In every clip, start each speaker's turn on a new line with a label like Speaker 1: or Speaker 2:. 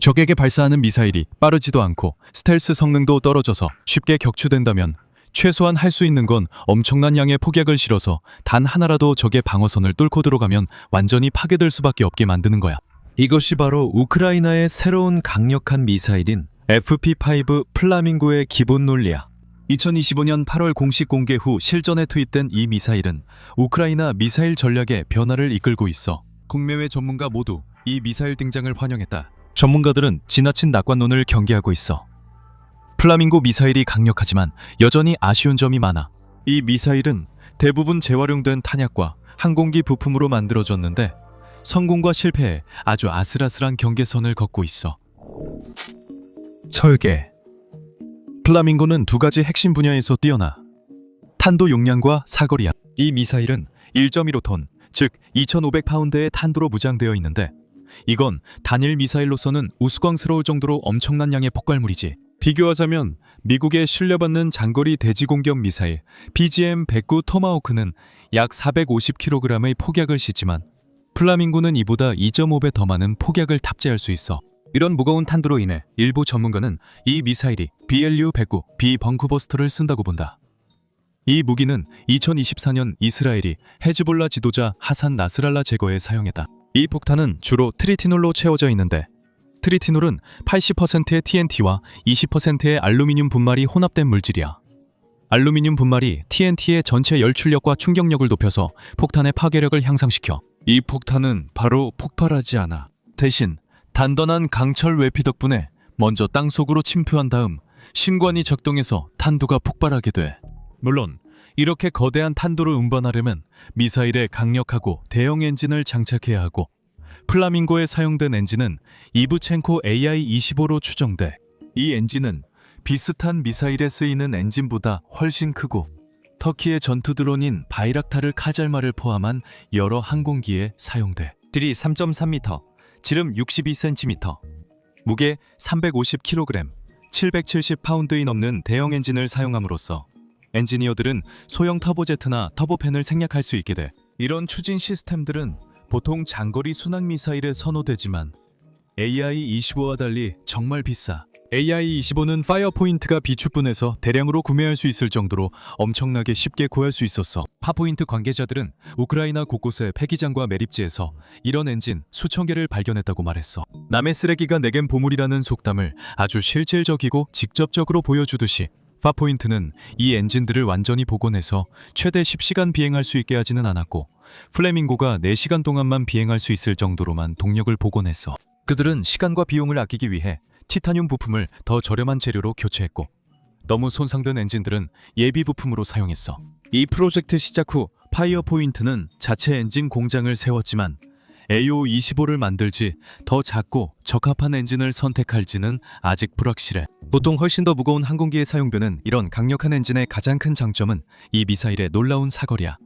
Speaker 1: 적에게 발사하는 미사일이 빠르지도 않고 스텔스 성능도 떨어져서 쉽게 격추된다면 최소한 할 수 있는 건 엄청난 양의 폭약을 실어서 단 하나라도 적의 방어선을 뚫고 들어가면 완전히 파괴될 수밖에 없게 만드는 거야.
Speaker 2: 이것이 바로 우크라이나의 새로운 강력한 미사일인 FP5 플라밍고의 기본 논리야.
Speaker 1: 2025년 8월 공식 공개 후 실전에 투입된 이 미사일은 우크라이나 미사일 전략의 변화를 이끌고 있어. 국내외 전문가 모두 이 미사일 등장을 환영했다. 전문가들은 지나친 낙관론을 경계하고 있어. 플라밍고 미사일이 강력하지만 여전히 아쉬운 점이 많아. 이 미사일은 대부분 재활용된 탄약과 항공기 부품으로 만들어졌는데 성공과 실패에 아주 아슬아슬한 경계선을 걷고 있어. 설계. 플라밍고는 두 가지 핵심 분야에서 뛰어나. 탄도 용량과 사거리야. 이 미사일은 1.15톤, 즉 2,500파운드의 탄도로 무장되어 있는데 이건 단일 미사일로서는 우스꽝스러울 정도로 엄청난 양의 폭발물이지. 비교하자면 미국의 신뢰받는 장거리 대지공격 미사일 BGM-109 토마호크는 약 450kg의 폭약을 싣지만 플라밍고는 이보다 2.5배 더 많은 폭약을 탑재할 수 있어. 이런 무거운 탄두로 인해 일부 전문가는 이 미사일이 BLU-109 비벙커버스터를 쓴다고 본다. 이 무기는 2024년 이스라엘이 헤즈볼라 지도자 하산 나스랄라 제거에 사용했다. 이 폭탄은 주로 트리티놀로 채워져 있는데 트리티놀은 80%의 TNT와 20%의 알루미늄 분말이 혼합된 물질이야. 알루미늄 분말이 TNT의 전체 열출력과 충격력을 높여서 폭탄의 파괴력을 향상시켜. 이 폭탄은 바로 폭발하지 않아. 대신 단단한 강철 외피 덕분에 먼저 땅속으로 침투한 다음 신관이 작동해서 탄두가 폭발하게 돼. 물론 이렇게 거대한 탄두를 운반하려면 미사일에 강력하고 대형 엔진을 장착해야 하고 플라밍고에 사용된 엔진은 이브첸코 AI-25로 추정돼. 이 엔진은 비슷한 미사일에 쓰이는 엔진보다 훨씬 크고 터키의 전투 드론인 바이락타르 카잘마를 포함한 여러 항공기에 사용돼. 길이 3.3m, 지름 62cm, 무게 350kg, 770파운드이 넘는 대형 엔진을 사용함으로써 엔지니어들은 소형 터보제트나 터보팬을 생략할 수 있게 돼. 이런 추진 시스템들은 보통 장거리 순항 미사일에 선호되지만 AI-25와 달리 정말 비싸. AI-25는 파이어 포인트가 비축분해서 대량으로 구매할 수 있을 정도로 엄청나게 쉽게 구할 수 있었어. 파포인트 관계자들은 우크라이나 곳곳의 폐기장과 매립지에서 이런 엔진 수천 개를 발견했다고 말했어. 남의 쓰레기가 내겐 보물이라는 속담을 아주 실질적이고 직접적으로 보여주듯이 파포인트는 이 엔진들을 완전히 복원해서 최대 10시간 비행할 수 있게 하지는 않았고 플래밍고가 4시간 동안만 비행할 수 있을 정도로만 동력을 복원했어. 그들은 시간과 비용을 아끼기 위해 티타늄 부품을 더 저렴한 재료로 교체했고 너무 손상된 엔진들은 예비 부품으로 사용했어. 이 프로젝트 시작 후 파이어 포인트는 자체 엔진 공장을 세웠지만 AO-25를 만들지 더 작고 적합한 엔진을 선택할지는 아직 불확실해. 보통 훨씬 더 무거운 항공기에 사용되는 이런 강력한 엔진의 가장 큰 장점은 이 미사일의 놀라운 사거리야.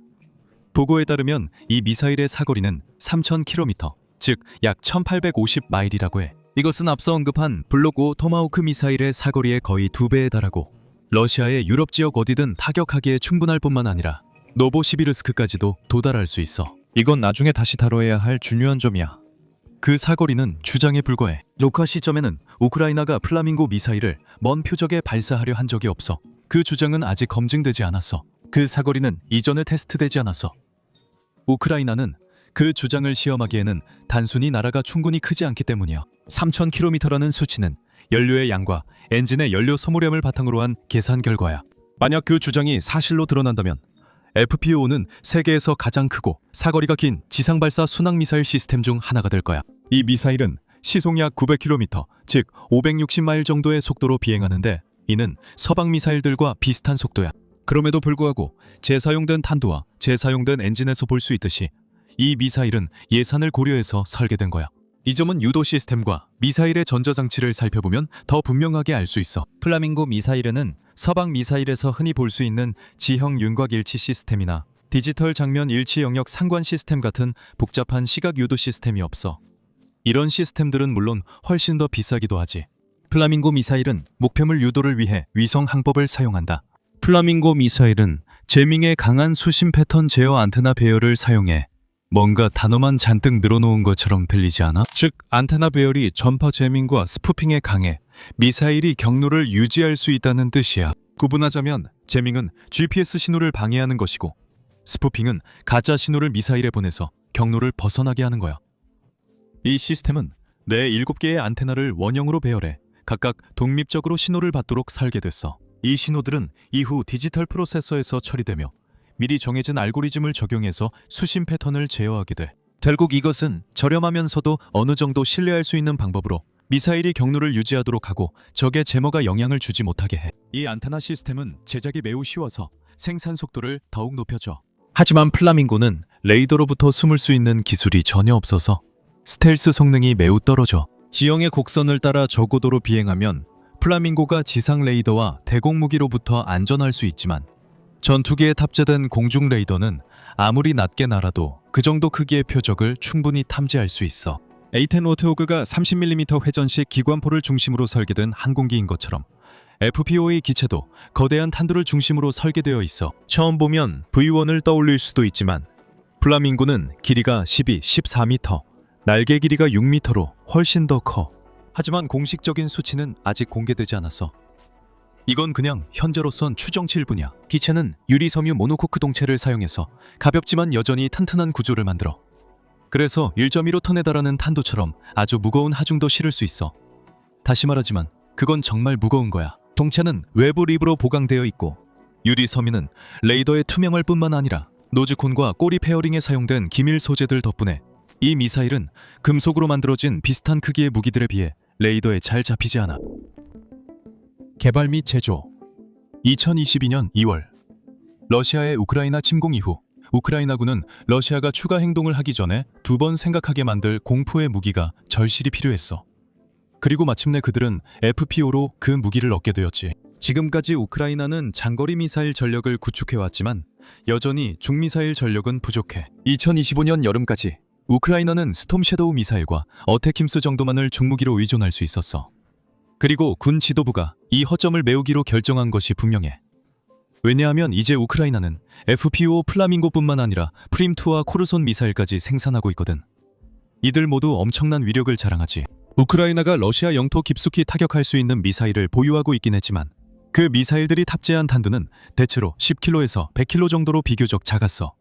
Speaker 1: 보고에 따르면 이 미사일의 사거리는 3,000km, 즉 약 1,850마일이라고 해. 이것은 앞서 언급한 블록5 토마호크 미사일의 사거리의 거의 2배에 달하고 러시아의 유럽 지역 어디든 타격하기에 충분할 뿐만 아니라 노보시비르스크까지도 도달할 수 있어. 이건 나중에 다시 다뤄야 할 중요한 점이야. 그 사거리는 주장에 불과해. 녹화 시점에는 우크라이나가 플라밍고 미사일을 먼 표적에 발사하려 한 적이 없어. 그 주장은 아직 검증되지 않았어. 그 사거리는 이전에 테스트되지 않았어. 우크라이나는 그 주장을 시험하기에는 단순히 나라가 충분히 크지 않기 때문이야. 3,000km라는 수치는 연료의 양과 엔진의 연료 소모량을 바탕으로 한 계산 결과야. 만약 그 주장이 사실로 드러난다면 FP5는 세계에서 가장 크고 사거리가 긴 지상 발사 순항 미사일 시스템 중 하나가 될 거야. 이 미사일은 시속 약 900km, 즉 560마일 정도의 속도로 비행하는데 이는 서방 미사일들과 비슷한 속도야. 그럼에도 불구하고 재사용된 탄두와 재사용된 엔진에서 볼 수 있듯이 이 미사일은 예산을 고려해서 설계된 거야. 이 점은 유도 시스템과 미사일의 전자장치를 살펴보면 더 분명하게 알 수 있어. 플라밍고 미사일에는 서방 미사일에서 흔히 볼 수 있는 지형 윤곽 일치 시스템이나 디지털 장면 일치 영역 상관 시스템 같은 복잡한 시각 유도 시스템이 없어. 이런 시스템들은 물론 훨씬 더 비싸기도 하지. 플라밍고 미사일은 목표물 유도를 위해 위성 항법을 사용한다. 플라밍고 미사일은 제밍의 강한 수심 패턴 제어 안테나 배열을 사용해 뭔가 단어만 잔뜩 늘어놓은 것처럼 들리지 않아? 즉, 안테나 배열이 전파 재밍과 스푸핑에 강해 미사일이 경로를 유지할 수 있다는 뜻이야. 구분하자면 재밍은 GPS 신호를 방해하는 것이고 스푸핑은 가짜 신호를 미사일에 보내서 경로를 벗어나게 하는 거야. 이 시스템은 내 7개의 안테나를 원형으로 배열해 각각 독립적으로 신호를 받도록 설계됐어. 이 신호들은 이후 디지털 프로세서에서 처리되며 미리 정해진 알고리즘을 적용해서 수신 패턴을 제어하게 돼. 결국 이것은 저렴하면서도 어느 정도 신뢰할 수 있는 방법으로 미사일이 경로를 유지하도록 하고 적의 제모가 영향을 주지 못하게 해. 이 안테나 시스템은 제작이 매우 쉬워서 생산 속도를 더욱 높여줘. 하지만 플라밍고는 레이더로부터 숨을 수 있는 기술이 전혀 없어서 스텔스 성능이 매우 떨어져. 지형의 곡선을 따라 저고도로 비행하면 플라밍고가 지상 레이더와 대공 무기로부터 안전할 수 있지만 전투기에 탑재된 공중 레이더는 아무리 낮게 날아도 그 정도 크기의 표적을 충분히 탐지할 수 있어. A10 워트호그가 30mm 회전식 기관포를 중심으로 설계된 항공기인 것처럼 FPO의 기체도 거대한 탄두를 중심으로 설계되어 있어. 처음 보면 V1을 떠올릴 수도 있지만 플라밍고는 길이가 14m, 날개 길이가 6m로 훨씬 더 커. 하지만 공식적인 수치는 아직 공개되지 않았어. 이건 그냥 현재로선 추정치일 뿐이야. 기체는 유리 섬유 모노코크 동체를 사용해서 가볍지만 여전히 튼튼한 구조를 만들어. 그래서 1.15톤에 달하는 탄도처럼 아주 무거운 하중도 실을 수 있어. 다시 말하지만 그건 정말 무거운 거야. 동체는 외부 립으로 보강되어 있고 유리 섬유는 레이더의 투명할 뿐만 아니라 노즈콘과 꼬리 페어링에 사용된 기밀 소재들 덕분에 이 미사일은 금속으로 만들어진 비슷한 크기의 무기들에 비해 레이더에 잘 잡히지 않아. 개발 및 제조 2022년 2월 러시아의 우크라이나 침공 이후 우크라이나군은 러시아가 추가 행동을 하기 전에 2번 생각하게 만들 공포의 무기가 절실히 필요했어. 그리고 마침내 그들은 FPO로 그 무기를 얻게 되었지. 지금까지 우크라이나는 장거리 미사일 전력을 구축해왔지만 여전히 중미사일 전력은 부족해. 2025년 여름까지 우크라이나는 스톰 섀도우 미사일과 어태킴스 정도만을 중무기로 의존할 수 있었어. 그리고 군 지도부가 이 허점을 메우기로 결정한 것이 분명해. 왜냐하면 이제 우크라이나는 FPO 플라밍고뿐만 아니라 프림2와 코르손 미사일까지 생산하고 있거든. 이들 모두 엄청난 위력을 자랑하지. 우크라이나가 러시아 영토 깊숙이 타격할 수 있는 미사일을 보유하고 있긴 했지만 그 미사일들이 탑재한 탄두는 대체로 10kg에서 100kg 정도로 비교적 작았어.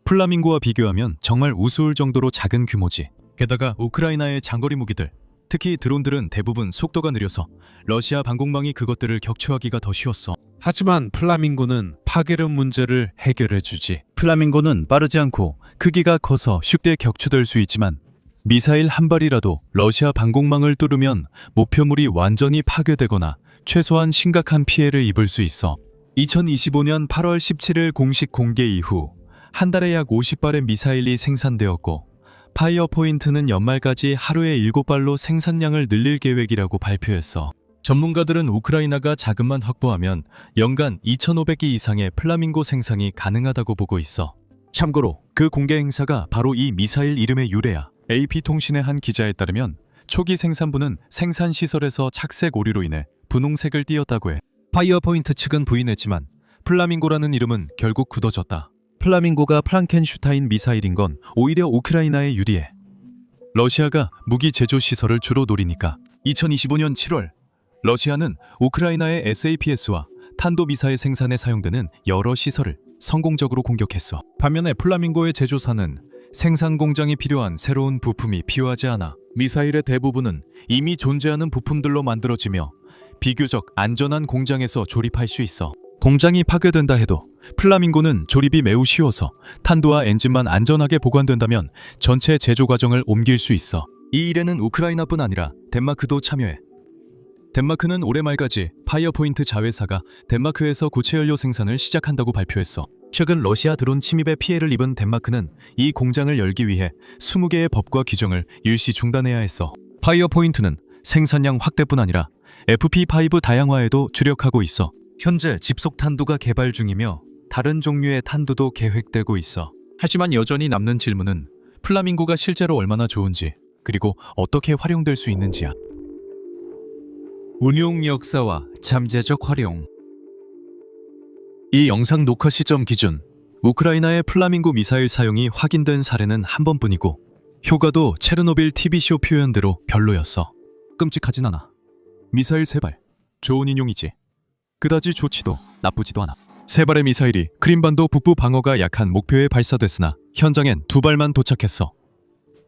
Speaker 1: 플라밍고와 비교하면 정말 우스울 정도로 작은 규모지. 게다가 우크라이나의 장거리 무기들, 특히 드론들은 대부분 속도가 느려서 러시아 방공망이 그것들을 격추하기가 더 쉬웠어.
Speaker 2: 하지만 플라밍고는 파괴력 문제를 해결해주지.
Speaker 1: 플라밍고는 빠르지 않고 크기가 커서 쉽게 격추될 수 있지만 미사일 한 발이라도 러시아 방공망을 뚫으면 목표물이 완전히 파괴되거나 최소한 심각한 피해를 입을 수 있어. 2025년 8월 17일 공식 공개 이후 한 달에 약 50발의 미사일이 생산되었고 파이어 포인트는 연말까지 하루에 7발로 생산량을 늘릴 계획이라고 발표했어. 전문가들은 우크라이나가 자금만 확보하면 연간 2,500기 이상의 플라밍고 생산이 가능하다고 보고 있어. 참고로 그 공개 행사가 바로 이 미사일 이름의 유래야. AP통신의 한 기자에 따르면 초기 생산부는 생산 시설에서 착색 오류로 인해 분홍색을 띠었다고 해. 파이어 포인트 측은 부인했지만 플라밍고라는 이름은 결국 굳어졌다. 플라밍고가 프랑켄슈타인 미사일인 건 오히려 우크라이나에 유리해. 러시아가 무기 제조 시설을 주로 노리니까. 2025년 7월 러시아는 우크라이나의 SAPS와 탄도 미사일 생산에 사용되는 여러 시설을 성공적으로 공격했어. 반면에 플라밍고의 제조사는 생산 공장이 필요한 새로운 부품이 필요하지 않아. 미사일의 대부분은 이미 존재하는 부품들로 만들어지며 비교적 안전한 공장에서 조립할 수 있어. 공장이 파괴된다 해도 플라밍고는 조립이 매우 쉬워서 탄두와 엔진만 안전하게 보관된다면 전체 제조 과정을 옮길 수 있어. 이 일에는 우크라이나뿐 아니라 덴마크도 참여해. 덴마크는 올해 말까지 파이어포인트 자회사가 덴마크에서 고체 연료 생산을 시작한다고 발표했어. 최근 러시아 드론 침입에 피해를 입은 덴마크는 이 공장을 열기 위해 20개의 법과 규정을 일시 중단해야 했어. 파이어포인트는 생산량 확대뿐 아니라 FP5 다양화에도 주력하고 있어. 현재 집속 탄두가 개발 중이며 다른 종류의 탄두도 계획되고 있어. 하지만 여전히 남는 질문은 플라밍고가 실제로 얼마나 좋은지, 그리고 어떻게 활용될 수 있는지야. 운용 역사와 잠재적 활용. 이 영상 녹화 시점 기준 우크라이나의 플라밍고 미사일 사용이 확인된 사례는 한 번뿐이고 효과도 체르노빌 TV쇼 표현대로 별로였어. 끔찍하진 않아. 미사일 3발. 좋은 인용이지. 그다지 좋지도 나쁘지도 않아. 3발의 미사일이 크림반도 북부 방어가 약한 목표에 발사됐으나 현장엔 2발만 도착했어.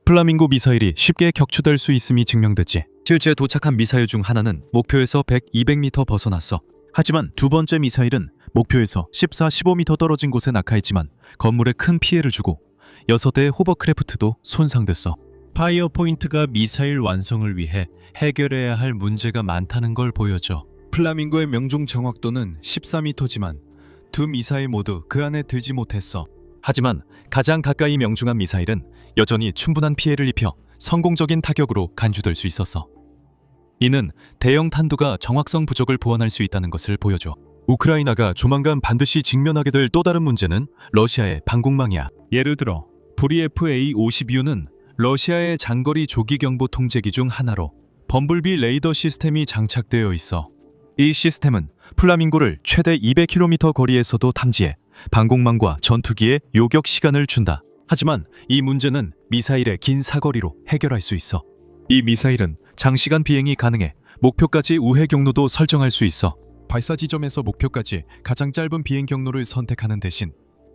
Speaker 1: 플라밍고 미사일이 쉽게 격추될 수 있음이 증명됐지. 실제 도착한 미사일 중 하나는 목표에서 100, 200m 벗어났어. 하지만 두 번째 미사일은 목표에서 14, 15m 떨어진 곳에 낙하했지만 건물에 큰 피해를 주고 6대의 호버크래프트도 손상됐어. 파이어 포인트가 미사일 완성을 위해 해결해야 할 문제가 많다는 걸 보여줘. 플라밍고의 명중 정확도는 14m지만 두 미사일 모두 그 안에 들지 못했어. 하지만 가장 가까이 명중한 미사일은 여전히 충분한 피해를 입혀 성공적인 타격으로 간주될 수 있었어. 이는 대형 탄두가 정확성 부족을 보완할 수 있다는 것을 보여줘. 우크라이나가 조만간 반드시 직면하게 될 또 다른 문제는 러시아의 방공망이야. 예를 들어 브리에프 A-52U는 러시아의 장거리 조기 경보 통제기 중 하나로 범블비 레이더 시스템이 장착되어 있어. 이 시스템은 플라밍고를 최대 200km 거리에서도 탐지해 방공망과 전투기에 요격 시간을 준다. 하지만 이 문제는 미사일의 긴 사거리로 해결할 수 있어. 이 미사일은 장시간 비행이 가능해 목표까지 우회 경로도 설정할 수 있어. 발사 지점에서 목표까지 가장 짧은 비행 경로를 선택하는 대신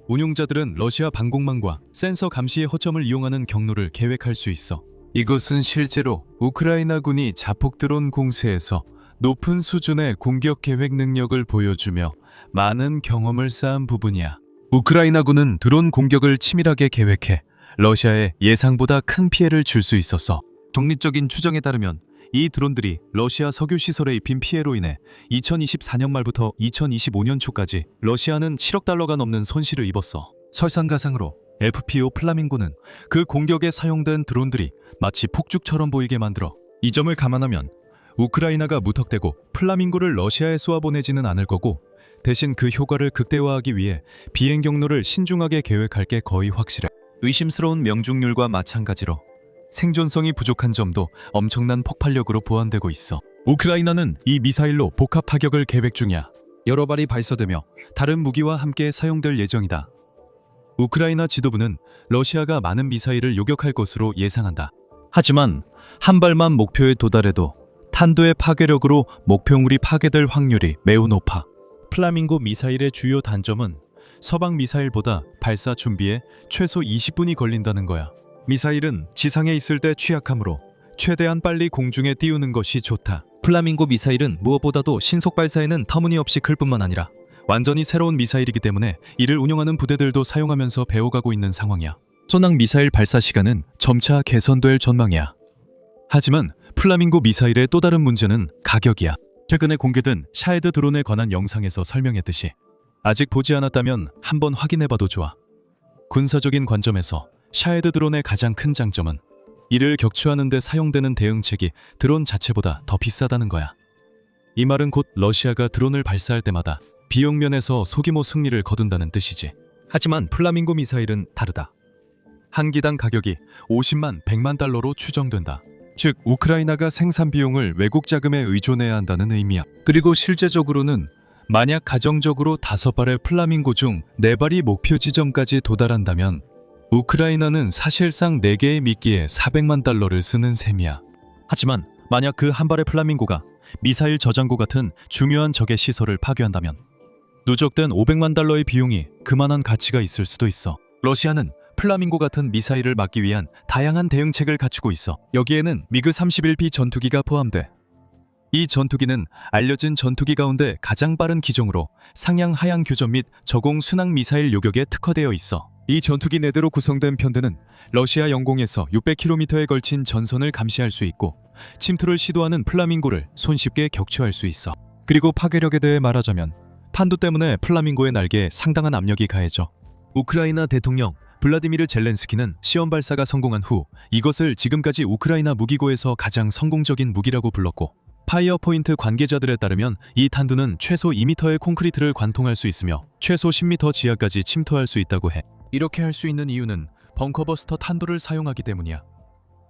Speaker 1: 운용자들은 러시아 방공망과 센서 감시의 허점을 이용하는 경로를 계획할 수 있어. 이것은 실제로 우크라이나군이 자폭 드론 공세에서 높은 수준의 공격 계획 능력을 보여주며 많은 경험을 쌓은 부분이야. 우크라이나군은 드론 공격을 치밀하게 계획해 러시아에 예상보다 큰 피해를 줄 수 있었어. 독립적인 추정에 따르면 이 드론들이 러시아 석유 시설에 입힌 피해로 인해 2024년 말부터 2025년 초까지 러시아는 7억 달러가 넘는 손실을 입었어. 설상가상으로 FPO 플라밍고는 그 공격에 사용된 드론들이 마치 폭죽처럼 보이게 만들어 이 점을 감안하면 우크라이나가 무턱대고 플라밍고를 러시아에 쏘아보내지는 않을 거고 대신 그 효과를 극대화하기 위해 비행 경로를 신중하게 계획할 게 거의 확실해. 의심스러운 명중률과 마찬가지로 생존성이 부족한 점도 엄청난 폭발력으로 보완되고 있어. 우크라이나는 이 미사일로 복합 타격을 계획 중이야. 여러 발이 발사되며 다른 무기와 함께 사용될 예정이다. 우크라이나 지도부는 러시아가 많은 미사일을 요격할 것으로 예상한다. 하지만 한 발만 목표에 도달해도 탄도의 파괴력으로 목표물이 파괴될 확률이 매우 높아. 플라밍고 미사일의 주요 단점은 서방 미사일보다 발사 준비에 최소 20분이 걸린다는 거야. 미사일은 지상에 있을 때 취약하므로 최대한 빨리 공중에 띄우는 것이 좋다. 플라밍고 미사일은 무엇보다도 신속 발사에는 터무니없이 클 뿐만 아니라 완전히 새로운 미사일이기 때문에 이를 운영하는 부대들도 사용하면서 배워가고 있는 상황이야. 소낭 미사일 발사 시간은 점차 개선될 전망이야. 하지만 플라밍고 미사일의 또 다른 문제는 가격이야. 최근에 공개된 샤헤드 드론에 관한 영상에서 설명했듯이 아직 보지 않았다면 한번 확인해봐도 좋아. 군사적인 관점에서 샤헤드 드론의 가장 큰 장점은 이를 격추하는 데 사용되는 대응책이 드론 자체보다 더 비싸다는 거야. 이 말은 곧 러시아가 드론을 발사할 때마다 비용 면에서 소규모 승리를 거둔다는 뜻이지. 하지만 플라밍고 미사일은 다르다. 한 기당 가격이 50만, 100만 달러로 추정된다. 즉 우크라이나가 생산 비용을 외국 자금에 의존해야 한다는 의미야. 그리고 실제적으로는 만약 가정적으로 5발의 플라밍고 중 4발이 목표 지점까지 도달한다면 우크라이나는 사실상 4개의 미끼에 400만 달러를 쓰는 셈이야. 하지만 만약 그 한 발의 플라밍고가 미사일 저장고 같은 중요한 적의 시설을 파괴한다면 누적된 500만 달러의 비용이 그만한 가치가 있을 수도 있어. 러시아는 플라밍고 같은 미사일을 막기 위한 다양한 대응책을 갖추고 있어. 여기에는 미그 31B 전투기가 포함돼. 이 전투기는 알려진 전투기 가운데 가장 빠른 기종으로 상향 하향 교전 및 저공 순항 미사일 요격에 특화되어 있어. 이 전투기 4대로 구성된 편대는 러시아 영공에서 600km에 걸친 전선을 감시할 수 있고 침투를 시도하는 플라밍고를 손쉽게 격추할 수 있어. 그리고 파괴력에 대해 말하자면 탄두 때문에 플라밍고의 날개에 상당한 압력이 가해져. 우크라이나 대통령 블라디미르 젤렌스키는 시험 발사가 성공한 후 이것을 지금까지 우크라이나 무기고에서 가장 성공적인 무기라고 불렀고 파이어 포인트 관계자들에 따르면 이 탄두는 최소 2m의 콘크리트를 관통할 수 있으며 최소 10m 지하까지 침투할 수 있다고 해. 이렇게 할 수 있는 이유는 벙커버스터 탄두를 사용하기 때문이야.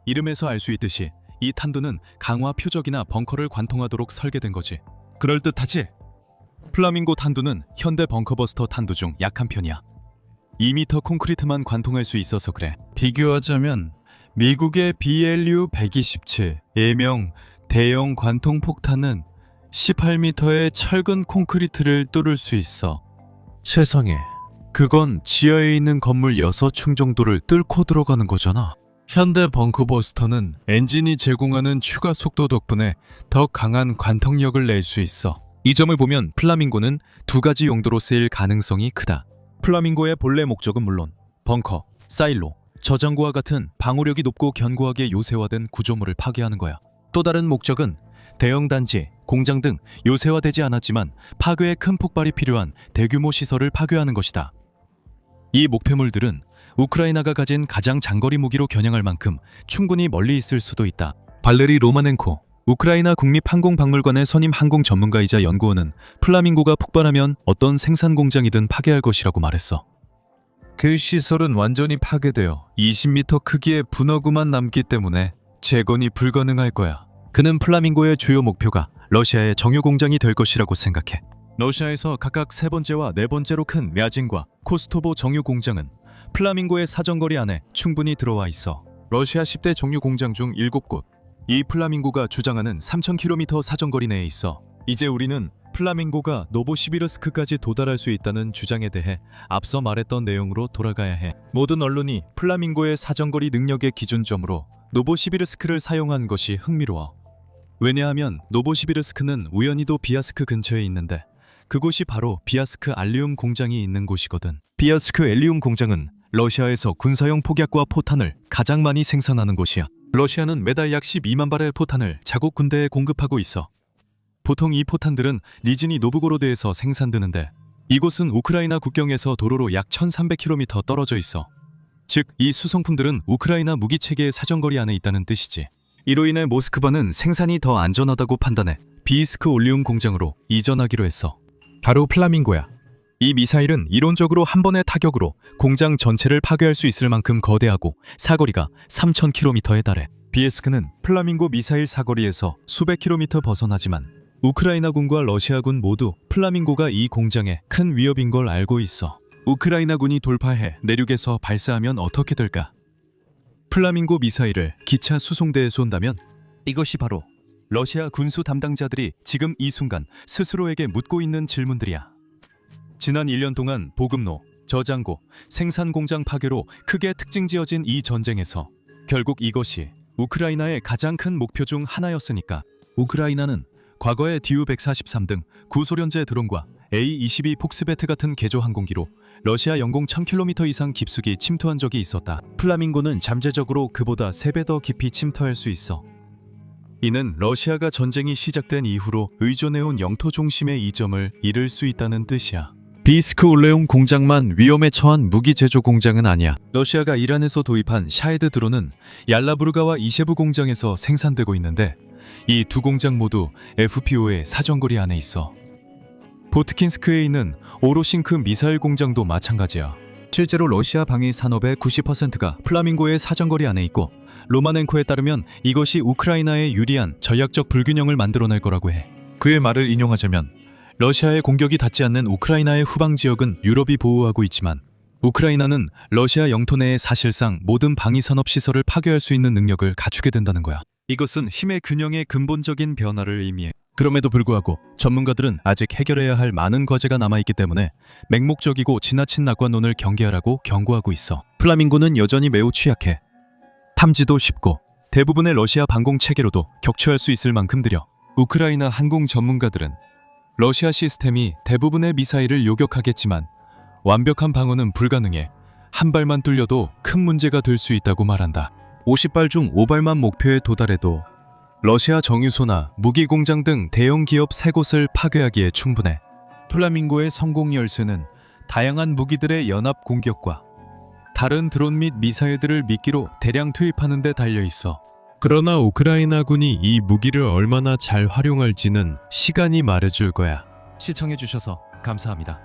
Speaker 1: 이름에서 알 수 있듯이 이 탄두는 강화 표적이나 벙커를 관통하도록 설계된 거지. 그럴듯하지? 플라밍고 탄두는 현대 벙커버스터 탄두 중 약한 편이야. 2m 콘크리트만 관통할 수 있어서 그래.
Speaker 3: 비교하자면 미국의 BLU-127 예명 대형 관통 폭탄은 18m의 철근 콘크리트를 뚫을 수 있어.
Speaker 2: 세상에, 그건 지하에 있는 건물 6층 정도를 뚫고 들어가는 거잖아.
Speaker 3: 현대 벙커버스터는 엔진이 제공하는 추가 속도 덕분에 더 강한 관통력을 낼 수 있어.
Speaker 1: 이 점을 보면 플라밍고는 두 가지 용도로 쓰일 가능성이 크다. 플라밍고의 본래 목적은 물론 벙커, 사일로, 저장고와 같은 방호력이 높고 견고하게 요새화된 구조물을 파괴하는 거야. 또 다른 목적은 대형 단지, 공장 등 요새화되지 않았지만 파괴에 큰 폭발이 필요한 대규모 시설을 파괴하는 것이다. 이 목표물들은 우크라이나가 가진 가장 장거리 무기로 겨냥할 만큼 충분히 멀리 있을 수도 있다. 발레리 로마넨코, 우크라이나 국립항공박물관의 선임 항공 전문가이자 연구원은 플라밍고가 폭발하면 어떤 생산 공장이든 파괴할 것이라고 말했어.
Speaker 3: 그 시설은 완전히 파괴되어 20m 크기의 분화구만 남기 때문에 재건이 불가능할 거야.
Speaker 1: 그는 플라밍고의 주요 목표가 러시아의 정유 공장이 될 것이라고 생각해. 러시아에서 각각 세 번째와 네 번째로 큰 랴진과 코스토보 정유 공장은 플라밍고의 사정거리 안에 충분히 들어와 있어. 러시아 10대 정유 공장 중 7곳, 이 플라밍고가 주장하는 3,000km 사정거리 내에 있어. 이제 우리는 플라밍고가 노보시비르스크까지 도달할 수 있다는 주장에 대해 앞서 말했던 내용으로 돌아가야 해. 모든 언론이 플라밍고의 사정거리 능력의 기준점으로 노보시비르스크를 사용한 것이 흥미로워. 왜냐하면 노보시비르스크는 우연히도 비아스크 근처에 있는데 그곳이 바로 비아스크 알리움 공장이 있는 곳이거든. 비아스크 알리움 공장은 러시아에서 군사용 폭약과 포탄을 가장 많이 생산하는 곳이야. 러시아는 매달 약 12만 발의 포탄을 자국 군대에 공급하고 있어. 보통 이 포탄들은 리즈니 노브고로드에서 생산되는데 이곳은 우크라이나 국경에서 도로로 약 1300km 떨어져 있어. 즉, 이 수송품들은 우크라이나 무기체계의 사정거리 안에 있다는 뜻이지. 이로 인해 모스크바는 생산이 더 안전하다고 판단해 비이스크 올리움 공장으로 이전하기로 했어. 바로 플라밍고야. 이 미사일은 이론적으로 한 번의 타격으로 공장 전체를 파괴할 수 있을 만큼 거대하고 사거리가 3000km에 달해. 비에스크는 플라밍고 미사일 사거리에서 수백 킬로미터 벗어나지만 우크라이나군과 러시아군 모두 플라밍고가 이 공장에 큰 위협인 걸 알고 있어. 우크라이나군이 돌파해 내륙에서 발사하면 어떻게 될까? 플라밍고 미사일을 기차 수송대에 쏜다면 이것이 바로 러시아 군수 담당자들이 지금 이 순간 스스로에게 묻고 있는 질문들이야. 지난 1년 동안 보급로, 저장고, 생산 공장 파괴로 크게 특징 지어진 이 전쟁에서 결국 이것이 우크라이나의 가장 큰 목표 중 하나였으니까 우크라이나는 과거의 DU-143 등 구소련제 드론과 A-22 폭스베트 같은 개조 항공기로 러시아 영공 1000km 이상 깊숙이 침투한 적이 있었다. 플라밍고는 잠재적으로 그보다 3배 더 깊이 침투할 수 있어. 이는 러시아가 전쟁이 시작된 이후로 의존해온 영토 중심의 이점을 잃을 수 있다는 뜻이야. 비스크 올레움 공장만 위험에 처한 무기 제조 공장은 아니야. 러시아가 이란에서 도입한 샤헤드 드론은 얄라부르가와 이셰브 공장에서 생산되고 있는데 이 두 공장 모두 FPO의 사정거리 안에 있어. 보트킨스크에 있는 오로싱크 미사일 공장도 마찬가지야. 실제로 러시아 방위 산업의 90%가 플라밍고의 사정거리 안에 있고 로마넨코에 따르면 이것이 우크라이나에 유리한 전략적 불균형을 만들어낼 거라고 해. 그의 말을 인용하자면 러시아의 공격이 닿지 않는 우크라이나의 후방 지역은 유럽이 보호하고 있지만 우크라이나는 러시아 영토 내에 사실상 모든 방위 산업 시설을 파괴할 수 있는 능력을 갖추게 된다는 거야. 이것은 힘의 균형의 근본적인 변화를 의미해. 그럼에도 불구하고 전문가들은 아직 해결해야 할 많은 과제가 남아있기 때문에 맹목적이고 지나친 낙관론을 경계하라고 경고하고 있어. 플라밍고는 여전히 매우 취약해. 탐지도 쉽고 대부분의 러시아 방공 체계로도 격추할 수 있을 만큼 느려. 우크라이나 항공 전문가들은 러시아 시스템이 대부분의 미사일을 요격하겠지만 완벽한 방어는 불가능해 한 발만 뚫려도 큰 문제가 될 수 있다고 말한다. 50발 중 5발만 목표에 도달해도 러시아 정유소나 무기공장 등 대형 기업 3곳을 파괴하기에 충분해. 플라밍고의 성공 열쇠는 다양한 무기들의 연합 공격과 다른 드론 및 미사일들을 미끼로 대량 투입하는 데 달려 있어.
Speaker 3: 그러나 우크라이나군이 이 무기를 얼마나 잘 활용할지는 시간이 말해줄 거야.
Speaker 1: 시청해주셔서 감사합니다.